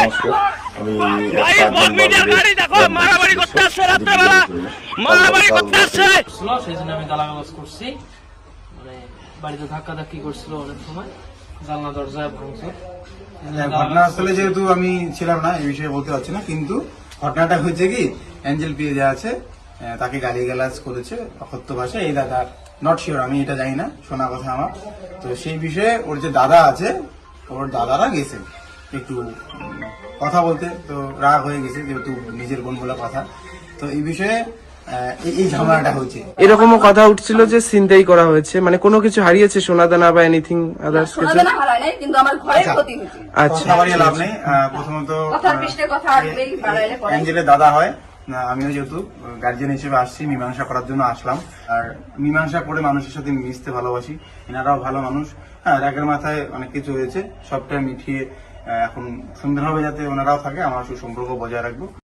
নমস্কার। আমি সেই জন্য আমি গালাগালাজ করছি, মানে বাড়িতে ধাক্কাধাক্কি করছিল অনেক সময়, জানলা দরজায় ভাঙচুর। ঘটনা আসলে যেহেতু আমি ছিলাম না এই বিষয়ে বলতে পারছি না, কিন্তু ঘটনাটা হয়েছে কি, অ্যাঞ্জেল পিয়ে যে আছে তাকে গালিগালাজ করেছে অকথ্য ভাষায়। এই দাদা নট শিওর, আমি এটা জানি না, শোনা কথা আমার। তো সেই বিষয়ে ওর যে দাদা আছে, ওর দাদারা গেছে একটু কথা বলতে, তো রাগ হয়ে গেছে যেহেতু নিজের বোন বলে কথা। তো এই বিষয়ে এই ঝামেলাটা হয়েছে। এরকমও কথা উঠছিল যে ছিনতাই করা হয়েছে, মানে কোনো কিছু হারিয়েছে, সোনা দানা বা এনিথিং আদার্স কিছু? সোনাদানা হারায় নাই, কিন্তু আমার ঘরের ক্ষতি হয়েছে। আচ্ছা, কথা বাড়িয়ে লাভ নেই। প্রথমত কথার পৃষ্ঠে কথা আসবেই, বাড়াইলে পরে। অ্যাঞ্জেলের দাদা হয়, আমিও যেহেতু গার্জিয়ান হিসেবে আসছি, মীমাংসা করার জন্য আসলাম। আর মীমাংসা করে মানুষের সাথে মিশতে ভালোবাসি, এনারাও ভালো মানুষ। হ্যাঁ, রাগের মাথায় অনেক কিছু হয়েছে, সবটা মিটিয়ে এখন সুন্দরভাবে যাতে ওনারাও থাকে, আমার সুসম্পর্ক বজায় রাখবো।